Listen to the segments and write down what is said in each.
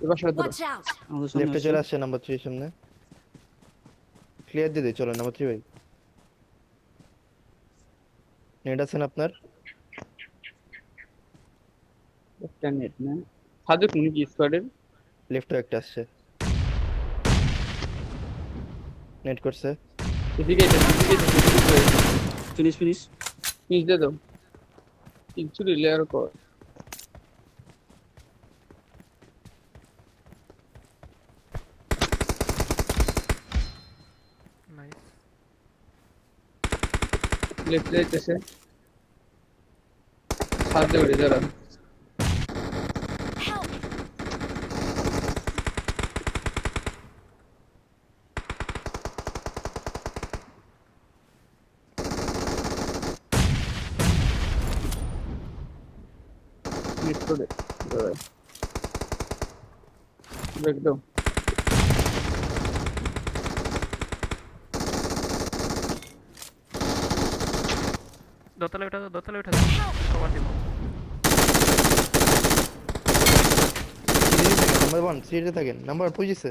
এবার সাথে ধরো। Watch out! আমাদের সামনে লেফটে আসছে। চলে আসছে নাম্বার 3 এর সামনে। ক্লিয়ার দিয়ে দিই, চলো নাম্বার 3 ভাই। নেট আছেন আপনার? একটা নেট না সাজুক মনে কি স্কোয়াডের লেফটে একটা আসছে, নেট করছে। এদিকে ফিনিশ ফিনিশ। পিস দিয়ে দাও কিছু লেয়ার কর নাইস। লেফট যাইতেছে সাথে উড়ে যারা Help! মিট করে ব্রেক দাও দোতলায় উঠা দাও, দোতলায় উঠা দাও, কভার দিব। নাম্বার 1 সিটে থাকেন, নাম্বার 1 পজিছে।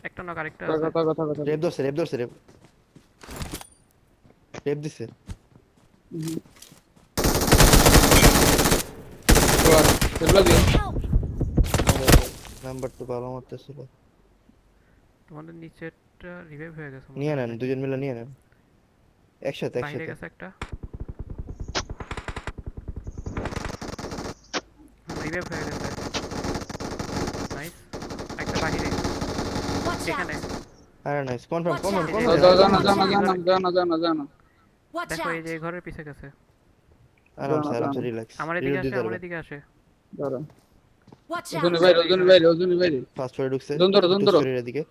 একটা নক, আরেকটা কথা আছে। কথা কথা রেপ ধরছে, রেপ ধরছে, রেপ রেপ দিছে। এগুলো দিও Help! নাম্বার তো ভালো মারতেছিল। তোমাদের নিচেরটা রিভাইভ হয়ে গেছে মনে নিয়ে হয় নেন, নাকি? দুজন মিলে নিয়ে নেন একসাথে বাইরে একসাথে। গেছে একটা, রিভাইভ হয়ে গেছে। নাইস। একটা বাইরে Watch এখানে। out! আরে nice, confirm Watch confirm out! Confirm. জানো জানো জানো জানো জানো জানো Watch দেখো এই out! যে এই ঘরের পিছে গেছে। আরামসে জানো, আরামসে জানো। রিল্যাক্স। আমার এদিকে আসে, আমার এদিকে আসে। ধরো Watch ওজনে out! বাইরে ওজনে বাইরে ওজনে বাইরে ফাস্ট ফরে ঢুকছে, জন ধরো স্টোরির এদিকে।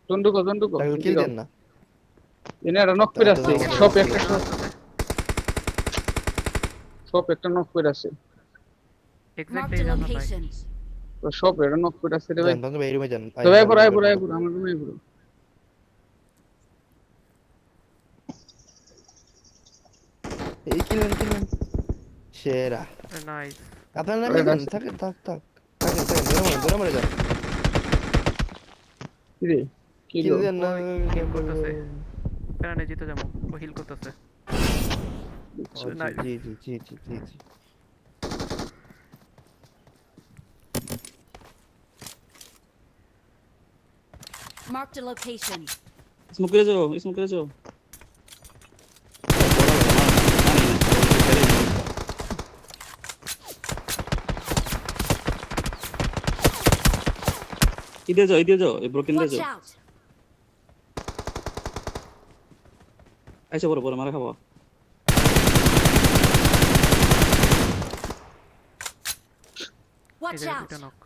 টন্ডুকো টন্ডুকো তাকে কিল দেন না। এনে একটা নক করে আসছে তাড়াতাড়ি সব আমাদের একটা এখানেও shot, আছে। সব একটা নক করে আসছে এক্স্যাক্ট Marked এই a জায়গা ভাই। location. তো সব একটা নক করে আসছে রে ভাই যান ভাই, এই রুমে যান। তো ভাই পুরো আমার রুমে পুরো এই কিলেন কিলেন সেরা। নাইস। আপনার নাম আরে লিখেন, নাইস। থাকেন থাক থাক থাকেন থাকেন, ধরে মরে যান। কি রে কি কিল লো দেন না। কিল করতেছে। প্যারানে জিতে যাবো, ও হিল করতেছে। ও, Nice. G G G G G G. Marked a location. Smoke করে যাও, স্মোক করে যাও। ইদে যাও, এই ব্রোকেন দিয়ে Watch যাও। out! আইসা বড় মারা খাবো। এই Watch জায়গায় out! দুটো নক।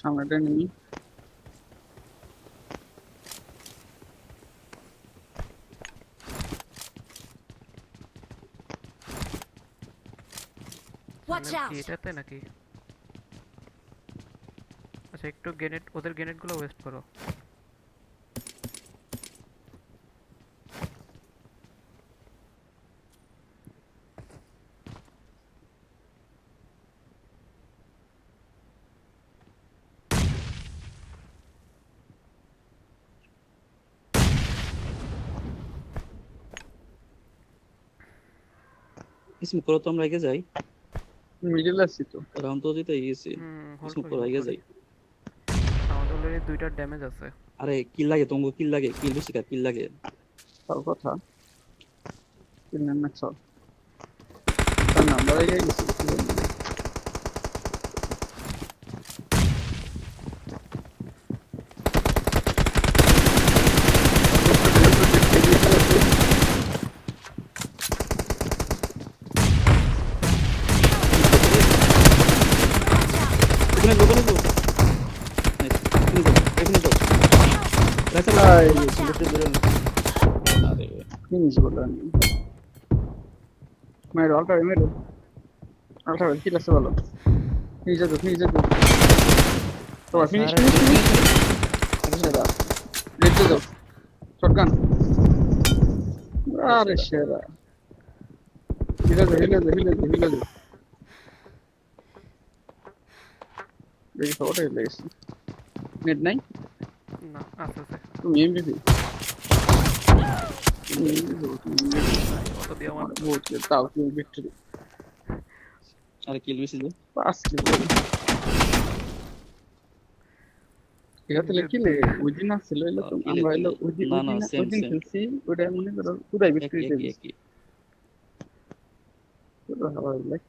সামনেটা নিই Watch সামনে out! কি এটাতে নাকি? আচ্ছা একটু গ্রেনেড, ওদের গ্রেনেড গুলো ওয়েস্ট করো। স্মোক করো তো, আমরা এগিয়ে যাই। মিডল আসছি তো রাউন্ড তো জিতে গেছি। হোল্ড স্মোক করি, করো, হোল্ড এগিয়ে করি। যাই। আমাদের অলরেডি দুইটা ড্যামেজ আছে। আরে কিল লাগে তোমাকে, কিল লাগে, কিল বেশি কার কিল লাগে। তার কথা কি নাম না সব তার নাম্বার আই গেছে এখানে লোকালে তো নাইস, এখানে তো রাইট আই সাইড। আরে ফিনিশ বললাম মেরো আলটা কি লাগছে বলো ফিনিশ দাও তো ফিনিশ রেড দাও শটগান আরে সেরা হিলে দে দেখি সবটা হিলে গেছি নেট নাই না আছে আছে তুমি এমবিপি অত দিয়ে আমার বহুত তাও তুমি ভিক্টরি আরে কিল বেশি যে 5 কিলো এটা লিখিলে ওইদিন আসছিল এলো তো আমরা এলো ওইদিন না, না, same, same. খেলছি ওটা মনে করো পুরাই একই ভিক্টরি একই একই পুরো হাওয়া লাইক